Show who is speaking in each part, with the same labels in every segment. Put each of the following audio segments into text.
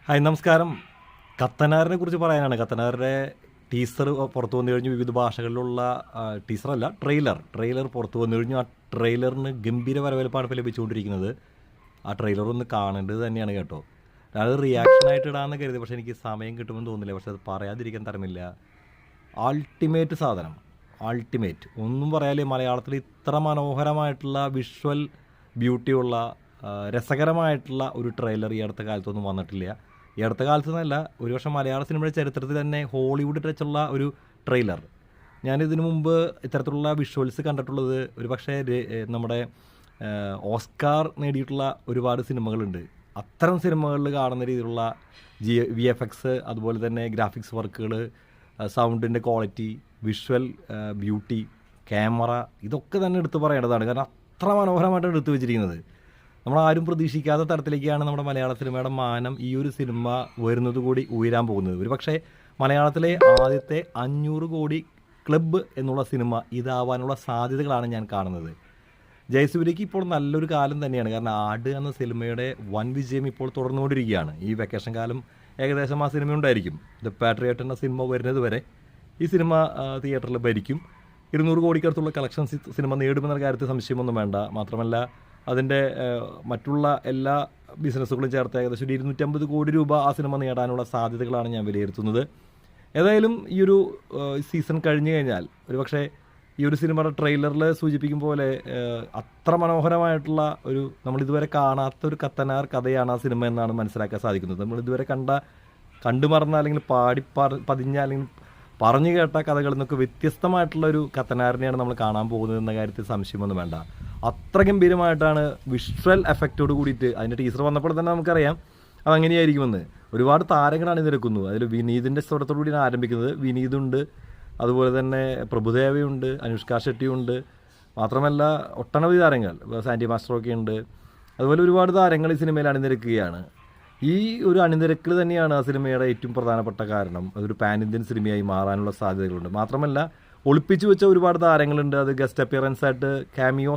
Speaker 1: Hi നമസ്കാരം. കത്തനാറിനെ കുറിച്ച് പറയാനാണ്. കത്തനാറിൻ്റെ ടീസർ പുറത്തു വന്നു കഴിഞ്ഞു. വിവിധ ഭാഷകളിലുള്ള ടീസറല്ല, ട്രെയിലർ പുറത്തു വന്നു കഴിഞ്ഞു. ആ ട്രെയിലറിന് ഗംഭീര വരവേൽപ്പാണ് ഇപ്പോൾ ലഭിച്ചുകൊണ്ടിരിക്കുന്നത്. ആ ട്രെയിലർ ഒന്ന് കാണേണ്ടത് തന്നെയാണ് കേട്ടോ. അത് റിയാക്ഷനായിട്ട് ഇടാമെന്ന് കരുതി, പക്ഷേ എനിക്ക് സമയം കിട്ടുമെന്ന് തോന്നില്ല. പക്ഷേ അത് പറയാതിരിക്കാൻ തരമില്ല. അൾട്ടിമേറ്റ് സാധനം, അൾട്ടിമേറ്റ് ഒന്നും പറയാല്ലേ. മലയാളത്തിൽ ഇത്ര മനോഹരമായിട്ടുള്ള വിഷ്വൽ ബ്യൂട്ടിയുള്ള രസകരമായിട്ടുള്ള ഒരു ട്രെയിലർ ഈ അടുത്ത കാലത്തൊന്നും വന്നിട്ടില്ല. ഈ അടുത്ത കാലത്ത് നിന്നല്ല, ഒരുപക്ഷെ മലയാള സിനിമയുടെ ചരിത്രത്തിൽ തന്നെ ഹോളിവുഡ് ടച്ചുള്ള ഒരു ട്രെയിലർ. ഞാനിതിനു മുമ്പ് ഇത്തരത്തിലുള്ള വിഷ്വൽസ് കണ്ടിട്ടുള്ളത് ഒരു പക്ഷേ നമ്മുടെ ഓസ്കാർ നേടിയിട്ടുള്ള ഒരുപാട് സിനിമകളുണ്ട്. അത്തരം സിനിമകളിൽ കാണുന്ന രീതിയിലുള്ള VFX, അതുപോലെ തന്നെ ഗ്രാഫിക്സ് വർക്കുകൾ, സൗണ്ടിൻ്റെ ക്വാളിറ്റി, വിഷ്വൽ ബ്യൂട്ടി, ക്യാമറ, ഇതൊക്കെ തന്നെ എടുത്തു പറയേണ്ടതാണ്. കാരണം അത്ര മനോഹരമായിട്ടാണ് എടുത്തു വെച്ചിരിക്കുന്നത്. നമ്മളാരും പ്രതീക്ഷിക്കാത്ത തരത്തിലേക്കാണ് നമ്മുടെ മലയാള സിനിമയുടെ മാനം ഈ ഒരു സിനിമ വരുന്നത് കൂടി ഉയരാൻ പോകുന്നത്. ഒരു പക്ഷേ മലയാളത്തിലെ ആദ്യത്തെ 500 കോടി ക്ലബ്ബ് എന്നുള്ള സിനിമ ഇതാവാനുള്ള സാധ്യതകളാണ് ഞാൻ കാണുന്നത്. ജയസൂര്യയ്ക്ക് ഇപ്പോൾ നല്ലൊരു കാലം തന്നെയാണ്. കാരണം ആട് എന്ന സിനിമയുടെ വൻ വിജയം ഇപ്പോൾ തുടർന്നുകൊണ്ടിരിക്കുകയാണ്. ഈ വെക്കേഷൻ കാലം ഏകദേശം ആ സിനിമ ഉണ്ടായിരിക്കും. ദ പാട്രിയറ്റ് എന്ന സിനിമ വരുന്നത് വരെ ഈ സിനിമ തിയേറ്ററിൽ ഭരിക്കും. 200 കോടിക്കടുത്തുള്ള കളക്ഷൻസ് സിനിമ നേടുമെന്ന കാര്യത്തിൽ സംശയമൊന്നും വേണ്ട. മാത്രമല്ല അതിൻ്റെ മറ്റുള്ള എല്ലാ ബിസിനസ്സുകളും ചേർത്ത് ഏകദേശം 250 കോടി രൂപ ആ സിനിമ നേടാനുള്ള സാധ്യതകളാണ് ഞാൻ വിലയിരുത്തുന്നത്. ഏതായാലും ഈ ഒരു സീസൺ കഴിഞ്ഞു കഴിഞ്ഞാൽ ഒരുപക്ഷെ ഈ ഒരു സിനിമയുടെ ട്രെയിലറിൽ സൂചിപ്പിക്കും പോലെ അത്ര മനോഹരമായിട്ടുള്ള ഒരു നമ്മളിതുവരെ കാണാത്തൊരു കത്തനാർ കഥയാണ് ആ സിനിമ എന്നാണ് മനസ്സിലാക്കാൻ സാധിക്കുന്നത്. നമ്മളിതുവരെ കണ്ടു മറന്ന അല്ലെങ്കിൽ പതിഞ്ഞ അല്ലെങ്കിൽ പറഞ്ഞു കേട്ട കഥകളിൽ നിന്നൊക്കെ വ്യത്യസ്തമായിട്ടുള്ള ഒരു കത്തനാറിനെയാണ് നമ്മൾ കാണാൻ പോകുന്നത് എന്ന കാര്യത്തിൽ സംശയമൊന്നും വേണ്ട. അത്ര ഗംഭീരമായിട്ടാണ് വിഷ്വൽ എഫക്റ്റോട് കൂടിയിട്ട് അതിൻ്റെ ടീസർ വന്നപ്പോൾ തന്നെ നമുക്കറിയാം അതങ്ങനെയായിരിക്കുമെന്ന്. ഒരുപാട് താരങ്ങളാണ് ഇതിലെക്കുന്നത്. അതിൽ വിനീതിൻ്റെ സ്വരത്തോടു കൂടിയാണ് ആരംഭിക്കുന്നത്. വിനീതുണ്ട്, അതുപോലെ തന്നെ പ്രഭുദേവയുണ്ട്, അനുഷ്ക ഷെട്ടിയുണ്ട്, മാത്രമല്ല ഒട്ടനവധി താരങ്ങൾ, സാൻഡി മാസ്റ്ററൊക്കെ ഉണ്ട്. അതുപോലെ ഒരുപാട് താരങ്ങൾ ഈ സിനിമയിൽ അണിനിരക്കുകയാണ്. ഈ ഒരു അണിനിരക്കൽ തന്നെയാണ് ആ സിനിമയുടെ ഏറ്റവും പ്രധാനപ്പെട്ട കാരണം. അതൊരു പാൻ ഇന്ത്യൻ സിനിമയായി മാറാനുള്ള സാധ്യതകളുണ്ട്. മാത്രമല്ല ഒളിപ്പിച്ചു വെച്ച ഒരുപാട് താരങ്ങളുണ്ട്. അത് ഗസ്റ്റ് അപ്പിയറൻസ് ആയിട്ട്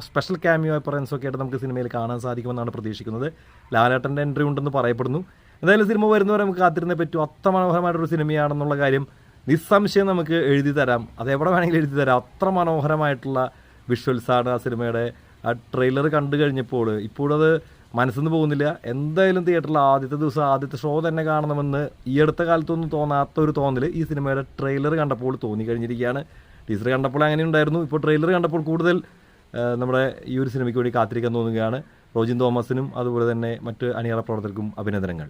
Speaker 1: സ്പെഷ്യൽ ക്യാമിയോ അപ്പിയറൻസ് ഒക്കെ ആയിട്ട് നമുക്ക് സിനിമയിൽ കാണാൻ സാധിക്കുമെന്നാണ് പ്രതീക്ഷിക്കുന്നത്. ലാലേട്ടൻ്റെ എൻട്രി ഉണ്ടെന്ന് പറയപ്പെടുന്നു. എന്തായാലും സിനിമ വരുന്നവരെ നമുക്ക് കാത്തിരുന്നേ പറ്റും. അത്ര മനോഹരമായിട്ടൊരു സിനിമയാണെന്നുള്ള കാര്യം നിസ്സംശയം നമുക്ക് എഴുതി തരാം. അതെവിടെ വേണമെങ്കിലും എഴുതി തരാം. അത്ര മനോഹരമായിട്ടുള്ള വിഷ്വൽസാണ് ആ സിനിമയുടെ. ആ ട്രെയിലർ കണ്ടു കഴിഞ്ഞപ്പോൾ ഇപ്പോഴത് മനസ്സിന്ന് പോകുന്നില്ല. എന്തായാലും തിയേറ്ററിൽ ആദ്യത്തെ ദിവസം ആദ്യത്തെ ഷോ തന്നെ കാണണമെന്ന് ഈ അടുത്ത കാലത്തൊന്നും തോന്നാത്തൊരു തോന്നൽ ഈ സിനിമയുടെ ട്രെയിലർ കണ്ടപ്പോൾ തോന്നി കഴിഞ്ഞിരിക്കുകയാണ്. ടീസർ കണ്ടപ്പോൾ അങ്ങനെ ഉണ്ടായിരുന്നു. ഇപ്പോൾ ട്രെയിലർ കണ്ടപ്പോൾ കൂടുതൽ നമ്മുടെ ഈ ഒരു സിനിമയ്ക്ക് വേണ്ടി കാത്തിരിക്കാൻ തോന്നുകയാണ്. റോജിൻ തോമസിനും അതുപോലെ തന്നെ മറ്റ് അണിയറ പ്രവർത്തകർക്കും അഭിനന്ദനങ്ങൾ.